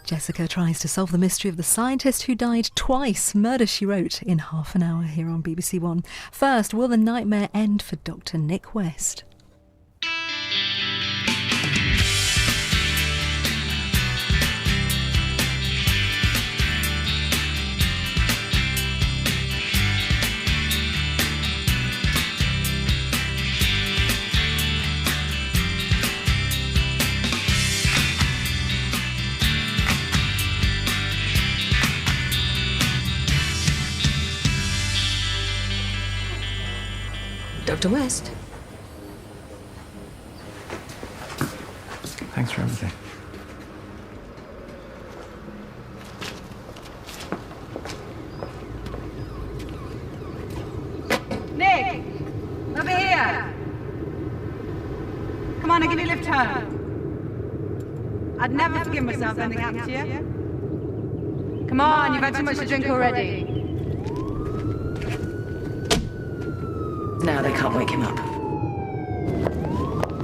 Jessica tries to solve the mystery of the scientist who died twice. Murder, She Wrote, in half an hour here on BBC One. First, will the nightmare end for Dr. Nick West? Dr. West? Thanks for everything. Nick! Over here! Come on, I'll give you a lift home. I'd never forgive myself if anything happened to you. Come on, you've had too much to drink already. Now they can't wake him up.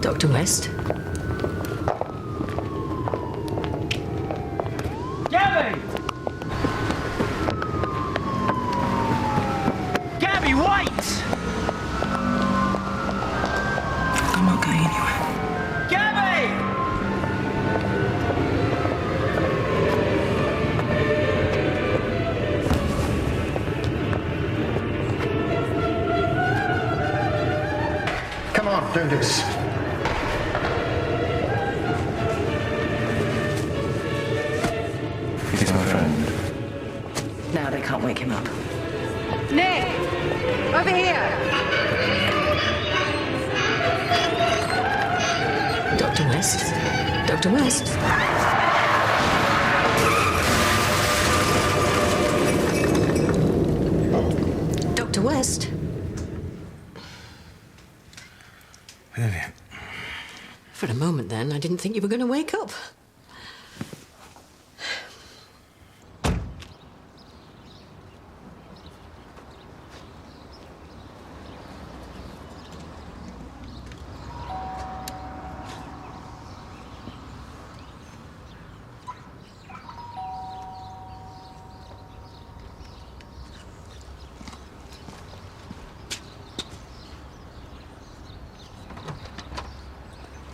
Dr. West? Gabby! Gabby, wait! I'm not going anywhere. Gabby! Come on, do this. He's my friend. Now they can't wake him up. Nick! Over here! Dr. West? Dr. West? Dr. West? Vivian. For a moment then, I didn't think you were going to wake up.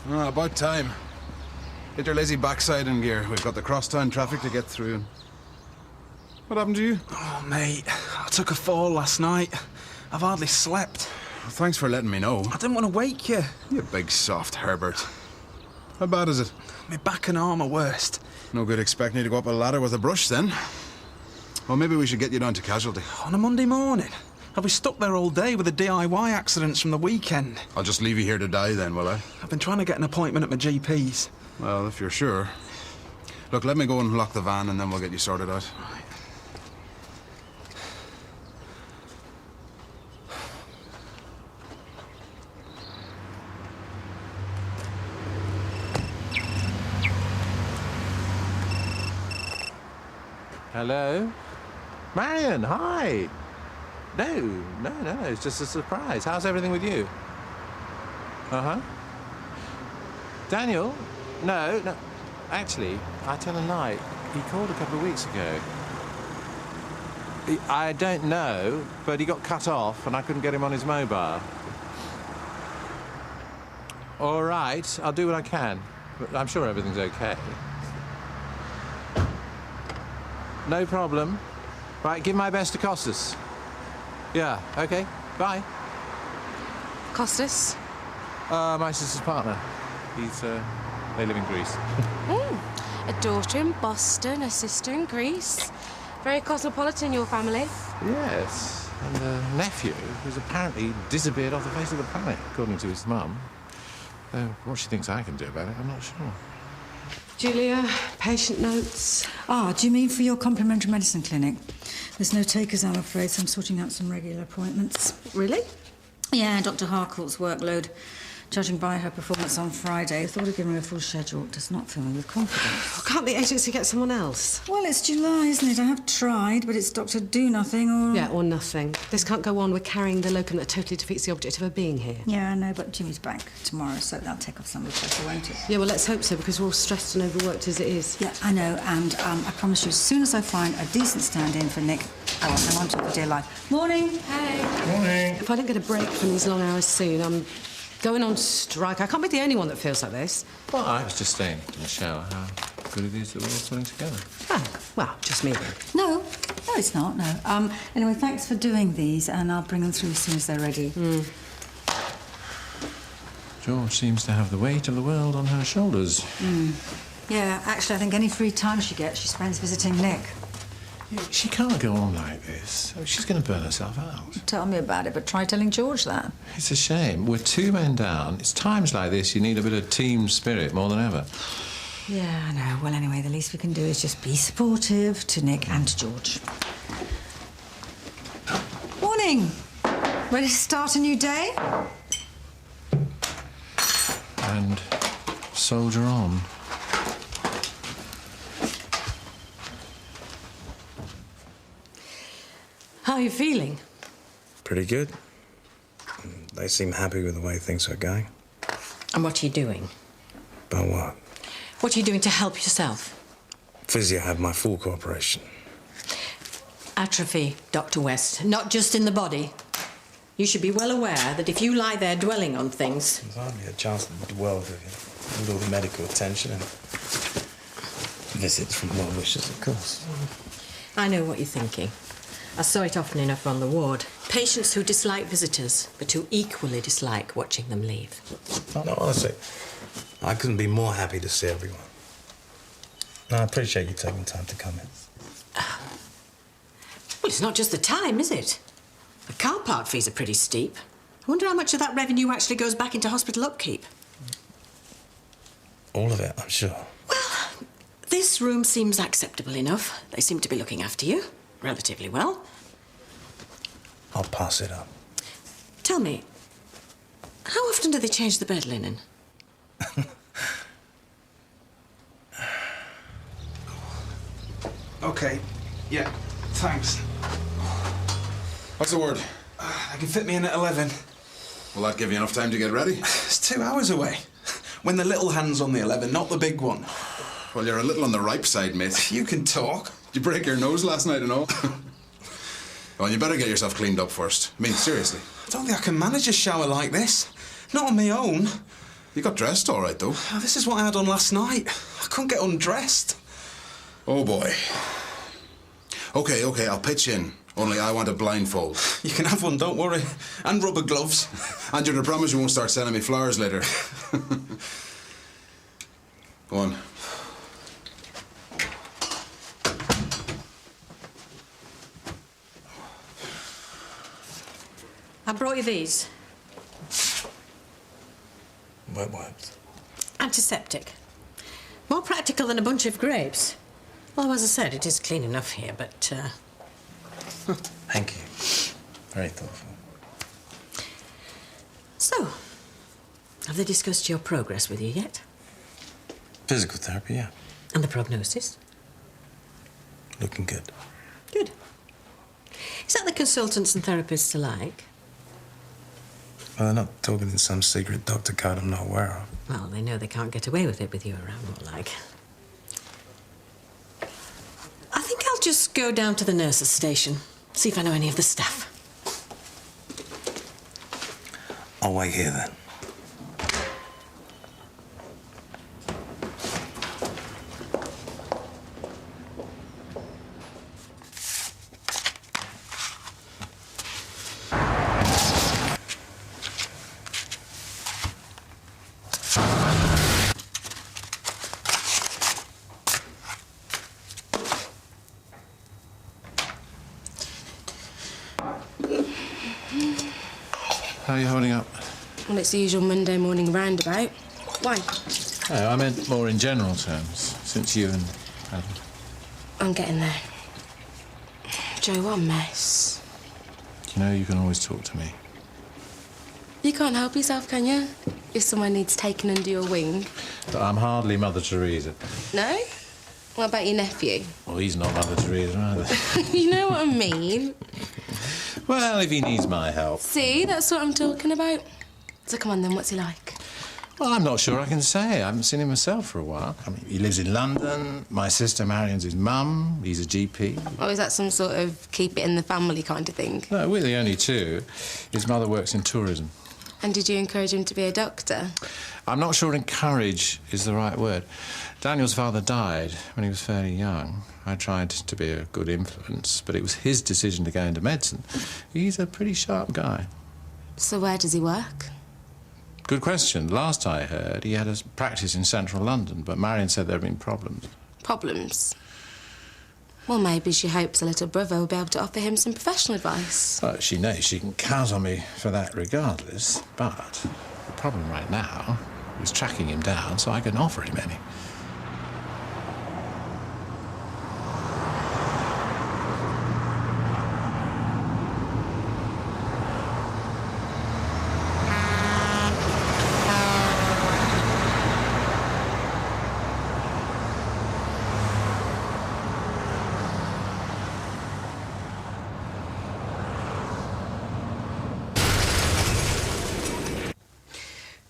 Oh, about time. Get your lazy backside in gear. We've got the crosstown traffic to get through. What happened to you? Oh, mate, I took a fall last night. I've hardly slept. Well, thanks for letting me know. I didn't want to wake you. You big soft Herbert. How bad is it? My back and arm are worst. No good expecting you to go up a ladder with a brush, then. Well, maybe we should get you down to casualty. On a Monday morning? I'll be stuck there all day with the DIY accidents from the weekend. I'll just leave you here to die then, will I? I've been trying to get an appointment at my GP's. Well, if you're sure. Look, let me go and lock the van and then we'll get you sorted out. Right. Hello? Marion, hi! No, it's just a surprise. How's everything with you? Uh-huh. Daniel? No. Actually, I tell a lie. He called a couple of weeks ago. I don't know, but he got cut off and I couldn't get him on his mobile. All right, I'll do what I can, but I'm sure everything's okay. No problem. Right, give my best to Costas. Yeah, okay, bye. Costas? My sister's partner. They live in Greece. A daughter in Boston, a sister in Greece. Very cosmopolitan, your family. Yes, and a nephew who's apparently disappeared off the face of the planet, according to his mum. Though what she thinks I can do about it, I'm not sure. Julia, patient notes. Ah, do you mean for your complementary medicine clinic? There's no takers, I'm afraid, so I'm sorting out some regular appointments. Really? Yeah, Dr. Harcourt's workload. Judging by her performance on Friday, I thought of giving her a full schedule does not fill me with confidence. Can't the agency get someone else? Well, it's July, isn't it? I have tried, but it's Dr. Do-Nothing or... Yeah, or nothing. This can't go on. We're carrying the locum that totally defeats the object of her being here. Yeah, I know, but Jimmy's back tomorrow, so that'll take off some of the pressure, won't it? Yeah, well, let's hope so, because we're all stressed and overworked as it is. Yeah, I know, and I promise you, as soon as I find a decent stand-in for Nick, I will hang on to it for dear life. Morning. Hey. Morning. If I don't get a break from these long hours soon, I'm going on strike. I can't be the only one that feels like this. Well, I was just saying in the shower how good it is that we're all pulling together. Oh, well, just me then. No, it's not, no. Anyway, thanks for doing these, and I'll bring them through as soon as they're ready. George seems to have the weight of the world on her shoulders. Yeah, actually, I think any free time she gets, she spends visiting Nick. She can't go on like this. She's going to burn herself out. Tell me about it, but try telling George that. It's a shame. We're 2 men down. It's times like this you need a bit of team spirit more than ever. Yeah, I know. Well, anyway, the least we can do is just be supportive to Nick and to George. Morning. Ready to start a new day? And soldier on. How are you feeling? Pretty good. They seem happy with the way things are going. And what are you doing? About what? What are you doing to help yourself? Physio have my full cooperation. Atrophy, Dr. West, not just in the body. You should be well aware that if you lie there dwelling on things... There's hardly a chance to dwell with you. With all the medical attention and visits from well-wishers, of course. I know what you're thinking. I saw it often enough on the ward. Patients who dislike visitors, but who equally dislike watching them leave. No, honestly, I couldn't be more happy to see everyone. No, I appreciate you taking time to come in. Well, it's not just the time, is it? The car park fees are pretty steep. I wonder how much of that revenue actually goes back into hospital upkeep. All of it, I'm sure. Well, this room seems acceptable enough. They seem to be looking after you relatively well. I'll pass it up. Tell me, how often do they change the bed linen? OK. Yeah, thanks. What's the word? They can fit me in at 11. Will that give you enough time to get ready? It's 2 hours away. When the little hand's on the 11, not the big one. Well, you're a little on the ripe side, mate. You can talk. Did you break your nose last night and all? Well, you better get yourself cleaned up first. I mean, seriously. I don't think I can manage a shower like this. Not on my own. You got dressed all right, though. Oh, this is what I had on last night. I couldn't get undressed. Oh, boy. OK, I'll pitch in. Only I want a blindfold. You can have one, don't worry. And rubber gloves. And you're to promise you won't start sending me flowers later. Go on. I brought you these. Wet wipes. Antiseptic. More practical than a bunch of grapes. Although, as I said, it is clean enough here, but... Thank you. Very thoughtful. So, have they discussed your progress with you yet? Physical therapy, yeah. And the prognosis? Looking good. Good. Is that the consultants and therapists alike? Well, they're not talking in some secret doctor code I'm not aware of. Well, they know they can't get away with it with you around, more like. I think I'll just go down to the nurses' station, see if I know any of the staff. I'll wait here then. How are you holding up? Well, it's the usual Monday morning roundabout. Why? Oh, I meant more in general terms, since you and Adam. I'm getting there. Joe, what a mess. You know you can always talk to me. You can't help yourself, can you? If someone needs taken under your wing. But I'm hardly Mother Teresa. No? What about your nephew? Well, he's not Mother Teresa either. You know what I mean? Well, if he needs my help. See, that's what I'm talking about. So come on then, what's he like? Well, I'm not sure I can say. I haven't seen him myself for a while. I mean, he lives in London. My sister Marion's his mum. He's a GP. Or is that some sort of keep it in the family kind of thing? No, we're the only two. His mother works in tourism. And did you encourage him to be a doctor? I'm not sure encourage is the right word. Daniel's father died when he was fairly young. I tried to be a good influence, but it was his decision to go into medicine. He's a pretty sharp guy. So where does he work? Good question. Last I heard, he had a practice in central London, but Marion said there had been problems. Problems? Well, maybe she hopes a little brother will be able to offer him some professional advice. Well, she knows she can count on me for that regardless, but the problem right now is tracking him down so I can offer him any.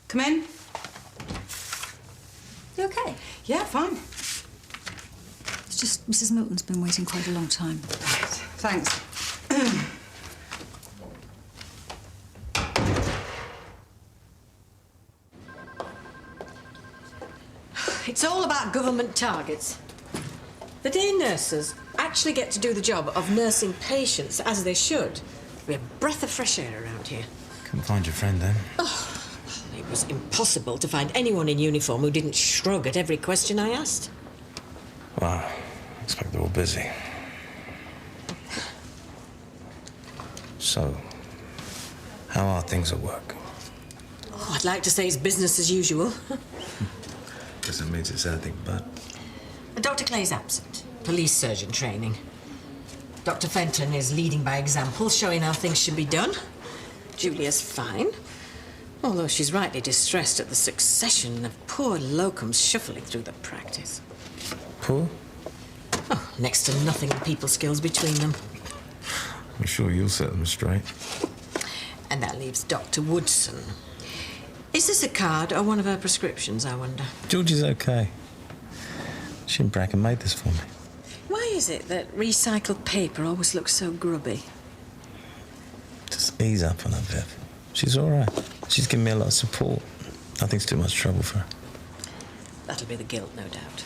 Come in. You okay? Yeah, fine. It's just Mrs. Milton's been waiting quite a long time. Thanks. It's all about government targets. The day nurses actually get to do the job of nursing patients as they should. Be a breath of fresh air around here. Couldn't find your friend then. It was impossible to find anyone in uniform who didn't shrug at every question I asked. Well, I expect they're all busy. So, how are things at work? Oh, I'd like to say it's business as usual. Guess that means it's anything but. Dr. Clay's absent. Police surgeon training. Dr. Fenton is leading by example, showing how things should be done. Julia's fine. Although she's rightly distressed at the succession of poor locums shuffling through the practice. Poor? Oh, next to nothing in people skills between them. I'm sure you'll set them straight. And that leaves Dr. Woodson. Is this a card or one of her prescriptions, I wonder? George is okay. She and Bracken made this for me. Why is it that recycled paper always looks so grubby? Just ease up on her, Viv. She's all right. She's given me a lot of support. I think it's too much trouble for her. That'll be the guilt, no doubt.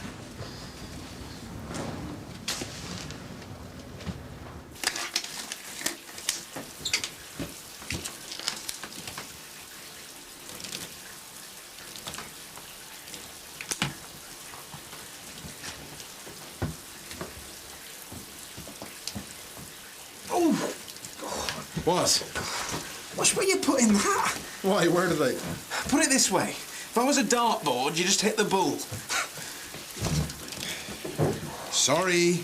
What? Watch where you put in that. Why? Where did I? Put it this way. If I was a dartboard, you just hit the bull. Sorry.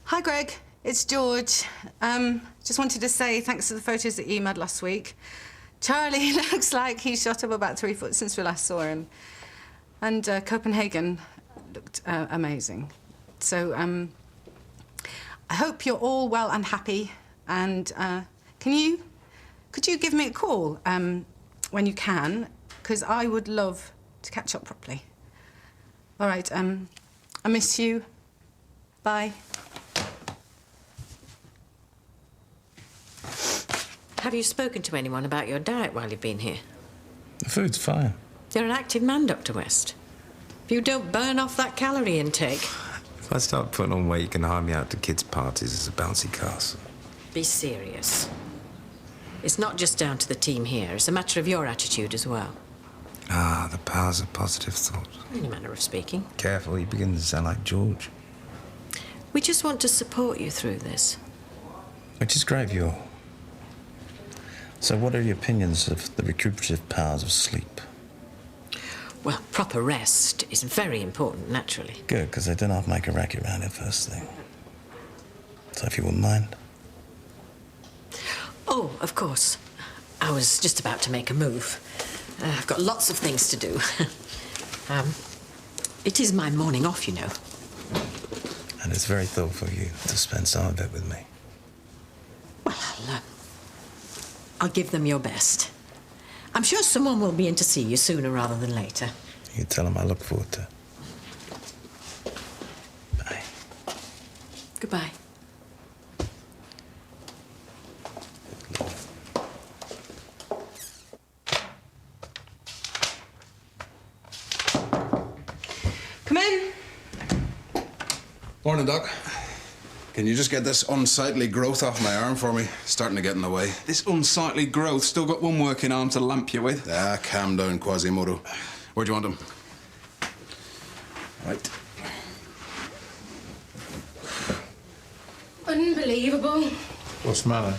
Hi, Greg. It's George. Just wanted to say thanks for the photos that you emailed last week. Charlie looks like he's shot up about 3 foot since we last saw him. And Copenhagen looked amazing. So, I hope you're all well and happy. And could you give me a call when you can? Because I would love to catch up properly. All right, I miss you. Bye. Have you spoken to anyone about your diet while you've been here? The food's fine. You're an active man, Dr. West. If you don't burn off that calorie intake... If I start putting on weight, you can hire me out to kids' parties as a bouncy castle. Be serious. It's not just down to the team here. It's a matter of your attitude as well. Ah, the powers of positive thought. In a manner of speaking. Careful, you begin to sound like George. We just want to support you through this. Which is great of you all. So what are your opinions of the recuperative powers of sleep? Well, proper rest is very important, naturally. Good, because they don't have to make a racket around it first thing. So if you wouldn't mind. Oh, of course. I was just about to make a move. I've got lots of things to do. It is my morning off, you know. And it's very thoughtful of you to spend some of it with me. Well, I'll give them your best. I'm sure someone will be in to see you sooner rather than later. You tell them I look forward to it. Bye. Goodbye. Come in. Morning, Doc. Can you just get this unsightly growth off my arm for me? Starting to get in the way. This unsightly growth still got one working arm to lamp you with. Ah, calm down, Quasimodo. Where do you want him? Right. Unbelievable. What's the matter?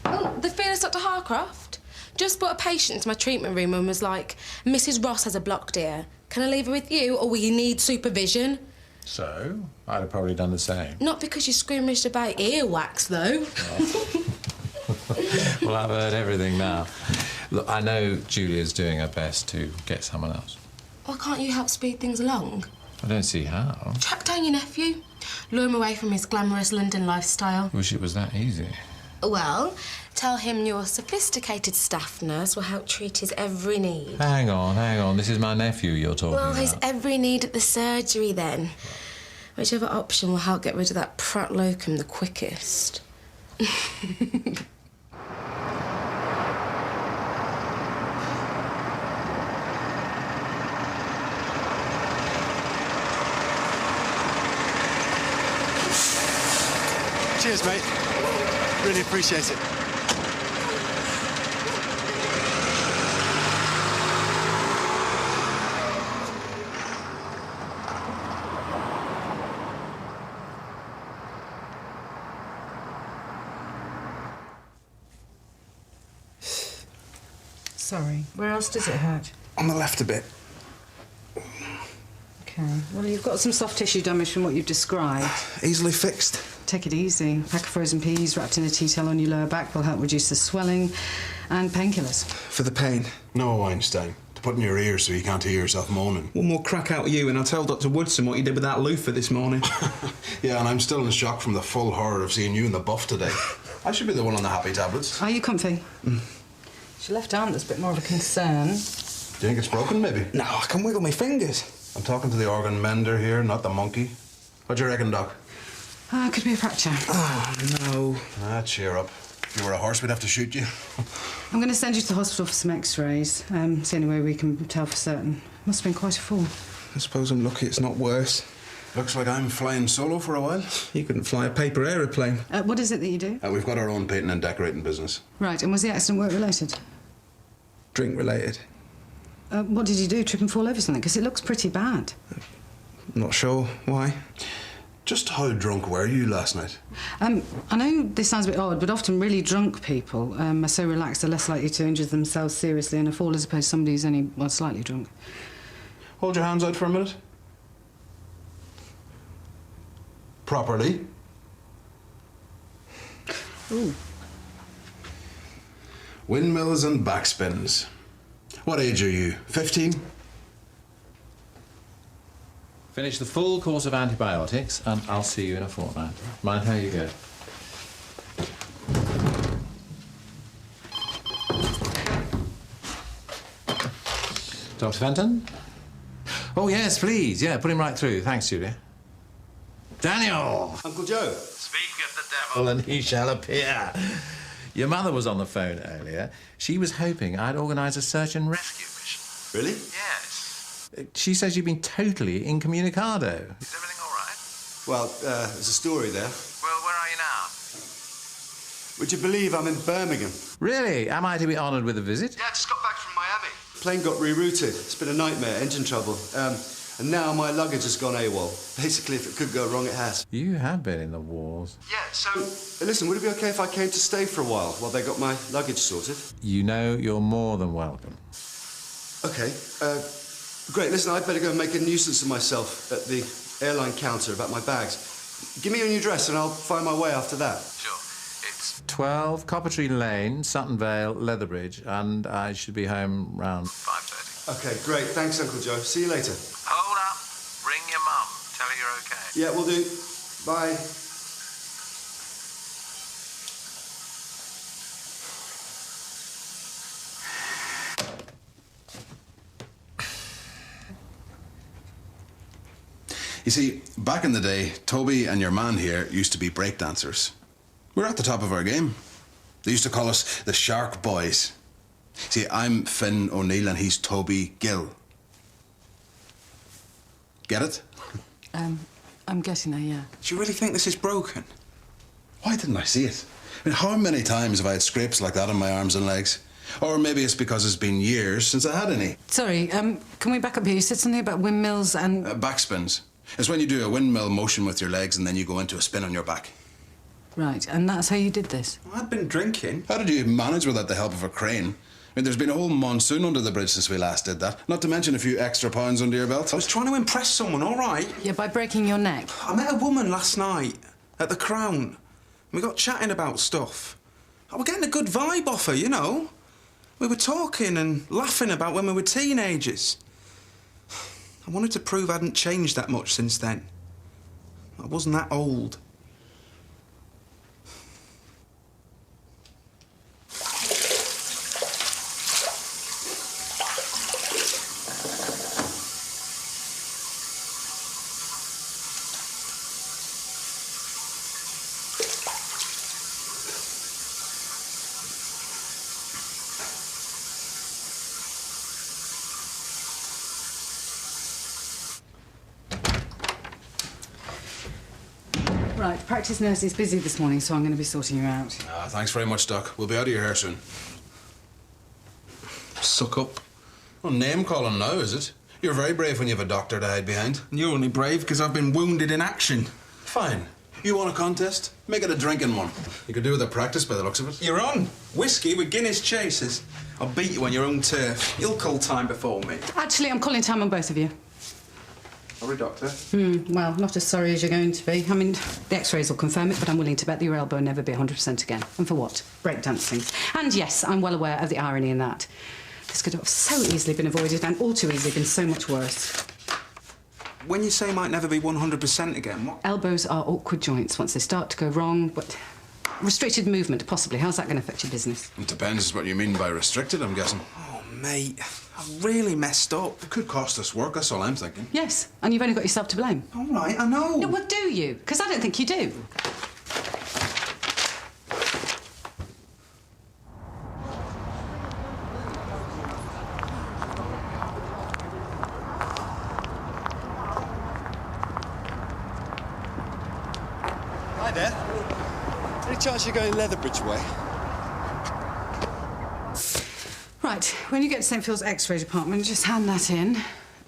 Oh, the fearless Dr. Harcroft. Just brought a patient into my treatment room and was like, Mrs. Ross has a blocked ear. Can I leave her with you, or will you need supervision? So, I'd have probably done the same. Not because you scrimmaged about earwax, though. Well, I've heard everything now. Look, I know Julia's doing her best to get someone else. Why can't you help speed things along? I don't see how. Track down your nephew. Lure him away from his glamorous London lifestyle. Wish it was that easy. Well, tell him your sophisticated staff nurse will help treat his every need. Hang on. This is my nephew you're talking Well, about. his every need at the surgery, then. Whichever option will help get rid of that Pratt locum the quickest. Cheers, mate. Really appreciate it. Sorry. Where else does it hurt? On the left a bit. Okay. Well, you've got some soft tissue damage from what you've described. Easily fixed. Take it easy. A pack of frozen peas wrapped in a tea towel on your lower back will help reduce the swelling, and painkillers. For the pain. No, Einstein. To put in your ears so you can't hear yourself moaning. One more crack out of you and I'll tell Dr. Woodson what you did with that loofah this morning. Yeah, and I'm still in shock from the full horror of seeing you in the buff today. I should be the one on the happy tablets. Are you comfy? It's your left arm that's a bit more of a concern. Do you think it's broken, maybe? No, I can wiggle my fingers. I'm talking to the organ mender here, not the monkey. What do you reckon, Doc? Could be a fracture. Oh, no. Ah, cheer up. If you were a horse, we'd have to shoot you. I'm going to send you to the hospital for some x-rays. It's the only way we can tell for certain. Must have been quite a fall. I suppose I'm lucky it's not worse. Looks like I'm flying solo for a while. You couldn't fly a paper aeroplane. What is it that you do? We've got our own painting and decorating business. Right, and was the accident work-related? Drink-related. What did you do? Trip and fall over something? Because it looks pretty bad. Not sure. Why? Just how drunk were you last night? I know this sounds a bit odd, but often really drunk people are so relaxed they're less likely to injure themselves seriously in a fall as opposed to somebody who's only, well, slightly drunk. Hold your hands out for a minute. Properly. Ooh. Windmills and backspins. What age are you? 15? Finish the full course of antibiotics and I'll see you in a fortnight. Mind how you go. Dr. Fenton? Oh, yes, please. Yeah, put him right through. Thanks, Julia. Daniel! Uncle Joe. Speak of the devil and he shall appear. Your mother was on the phone earlier. She was hoping I'd organise a search and rescue mission. Really? Yes. She says you've been totally incommunicado. Is everything all right? Well, there's a story there. Well, where are you now? Would you believe I'm in Birmingham? Really? Am I to be honoured with a visit? Yeah, I just got back from Miami. Plane got rerouted. It's been a nightmare, engine trouble. And now my luggage has gone AWOL. Basically, if it could go wrong, it has. You have been in the wars. Yeah, so, listen, would it be okay if I came to stay for a while they got my luggage sorted? You know you're more than welcome. Okay, great. Listen, I'd better go and make a nuisance of myself at the airline counter about my bags. Give me your new address and I'll find my way after that. Sure. It's 12 Coppertree Lane, Sutton Vale, Leatherbridge, and I should be home round 5:30. OK, great. Thanks, Uncle Joe. See you later. Hold up. Ring your mum. Tell her you're OK. Yeah, will do. Bye. You see, back in the day, Toby and your man here used to be breakdancers. We're at the top of our game. They used to call us the Shark Boys. See, I'm Finn O'Neill and he's Toby Gill. Get it? I'm getting there, yeah. Do you really think this is broken? Why didn't I see it? I mean, how many times have I had scrapes like that on my arms and legs? Or maybe it's because it's been years since I had any. Sorry, can we back up here? You said something about windmills and... Backspins. It's when you do a windmill motion with your legs and then you go into a spin on your back. Right, and that's how you did this? I'd been drinking. How did you manage without the help of a crane? I mean, there's been a whole monsoon under the bridge since we last did that. Not to mention a few extra pounds under your belt. I was trying to impress someone, all right? Yeah, by breaking your neck. I met a woman last night at the Crown. We got chatting about stuff. I was getting a good vibe off her, you know. We were talking and laughing about when we were teenagers. I wanted to prove I hadn't changed that much since then. I wasn't that old. Right, practice nurse is busy this morning, so I'm going to be sorting you out. Thanks very much, Doc. We'll be out of your hair soon. Suck up. Well, name calling now, is it? You're very brave when you have a doctor to hide behind. You're only brave because I've been wounded in action. Fine. You want a contest? Make it a drinking one. You could do with a practice by the looks of it. You're on. Whiskey with Guinness chasers. I'll beat you on your own turf. You'll call time before me. Actually, I'm calling time on both of you. Sorry, Doctor. Well, not as sorry as you're going to be. I mean, the x-rays will confirm it, but I'm willing to bet that your elbow will never be 100% again. And for what? Breakdancing. And yes, I'm well aware of the irony in that. This could have so easily been avoided and all too easily been so much worse. When you say might never be 100% again, what? Elbows are awkward joints once they start to go wrong, but restricted movement, possibly. How's that going to affect your business? It depends what you mean by restricted, I'm guessing. Oh, mate, I've really messed up. It could cost us work, that's all I'm thinking. Yes, and you've only got yourself to blame. All right, I know. No, what do you? Because I don't think you do. Hi there. Any chance you're going Leatherbridge way? Right, when you get to St Phil's X-ray department, just hand that in.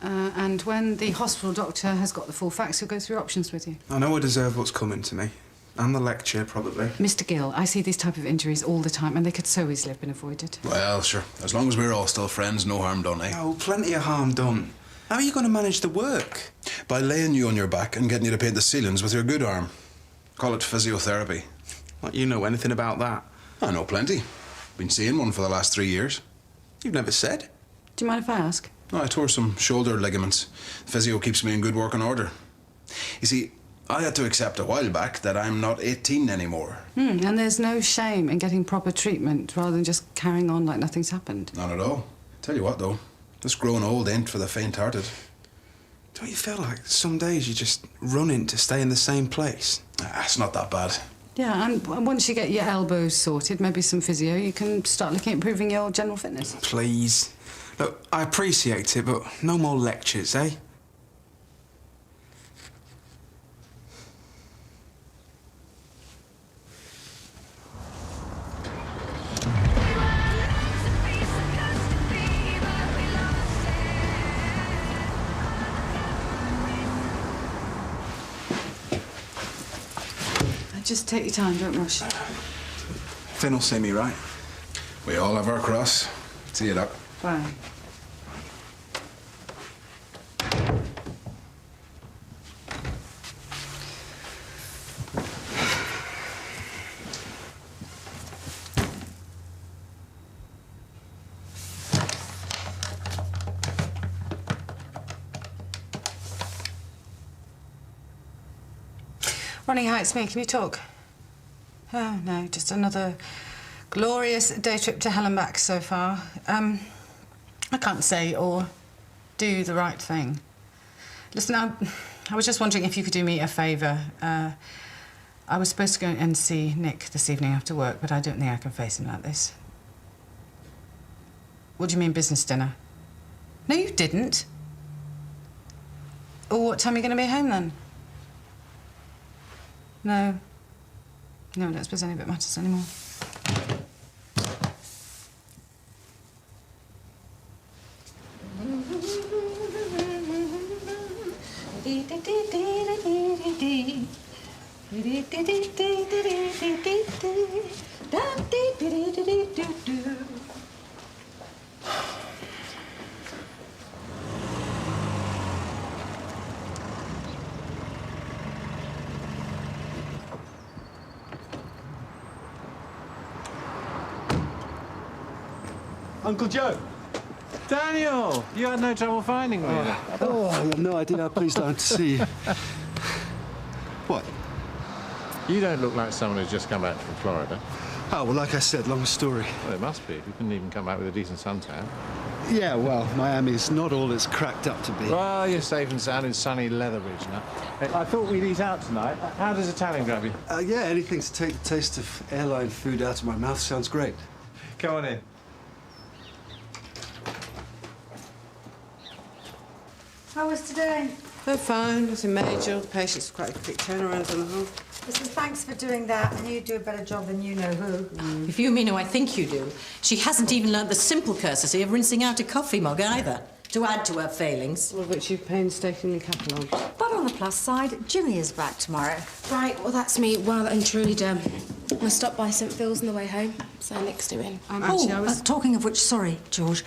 And when the hospital doctor has got the full facts, he'll go through options with you. I know I deserve what's coming to me. And the lecture, probably. Mr Gill, I see these type of injuries all the time, and they could so easily have been avoided. Well, sure. As long as we're all still friends, no harm done, eh? Oh, plenty of harm done. How are you going to manage the work? By laying you on your back and getting you to paint the ceilings with your good arm. Call it physiotherapy. Like you know anything about that? I know plenty. Been seeing one for the last 3 years. You've never said. Do you mind if I ask? No, I tore some shoulder ligaments. Physio keeps me in good working order. You see, I had to accept a while back that I'm not 18 anymore. And there's no shame in getting proper treatment rather than just carrying on like nothing's happened. Not at all. Tell you what, though, this growing old ain't for the faint-hearted. Don't you feel like some days you just running to stay in the same place? It's not that bad. Yeah, and once you get your elbows sorted, maybe some physio, you can start looking at improving your general fitness. Please. Look, I appreciate it, but no more lectures, eh? Just take your time, don't rush. Finn will see me, right? We all have our cross. See you, Doc. Bye. Ronnie, hi, it's me. Can you talk? Oh, no, just another glorious day trip to hell and back so far. I can't say or do the right thing. Listen, I was just wondering if you could do me a favour. I was supposed to go and see Nick this evening after work, but I don't think I can face him like this. What do you mean, business dinner? No, you didn't. Oh, what time are you going to be home, then? No. No, I don't suppose any of it matters anymore. Uncle Joe. Daniel, you had no trouble finding me. Oh, I have no idea how pleased I am to see you. What? You don't look like someone who's just come back from Florida. Oh, well, like I said, long story. Well, it must be. You couldn't even come back with a decent suntan. Yeah, well, Miami's not all it's cracked up to be. Well, you're safe and sound in sunny Leatherbridge now. Hey, I thought we'd eat out tonight. How does Italian grab you? Yeah, anything to take the taste of airline food out of my mouth sounds great. Come on in. How was today? Oh, fine. Nothing major. The patient's quite a quick turnaround on the whole. Listen, thanks for doing that, and you do a better job than you know who. If you mean who I think you do, she hasn't even learnt the simple courtesy of rinsing out a coffee mug either, to add to her failings. All of which you've painstakingly catalogued. But on the plus side, Jimmy is back tomorrow. Right, well, that's me well and truly done. I stopped by St Phil's on the way home, so Nick's doing. Talking of which, sorry, George.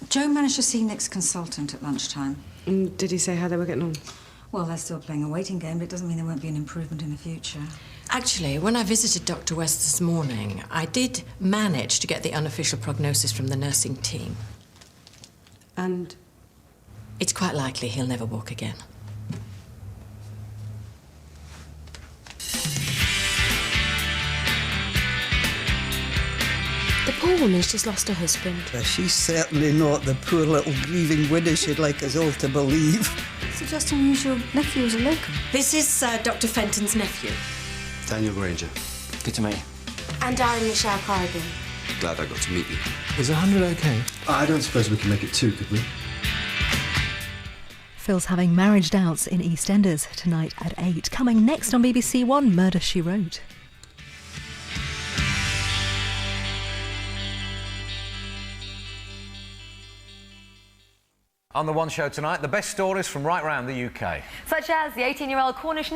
Joe managed to see Nick's consultant at lunchtime. And did he say how they were getting on? Well, they're still playing a waiting game, but it doesn't mean there won't be an improvement in the future. Actually, when I visited Dr. West this morning, I did manage to get the unofficial prognosis from the nursing team. And? It's quite likely he'll never walk again. The poor woman's just lost her husband. She's certainly not the poor little grieving widow she'd like us all to believe. Suggesting you your nephew is a locum. This is Dr. Fenton's nephew. Daniel Granger. Good to meet you. And I'm Michelle Corrigan. Glad I got to meet you. Is 100 okay? I don't suppose we can make it 2, could we? Phil's having marriage doubts in EastEnders tonight at 8. Coming next on BBC1, Murder, She Wrote. On the One Show tonight, the best stories from right round the UK. Such as the 18-year-old Cornish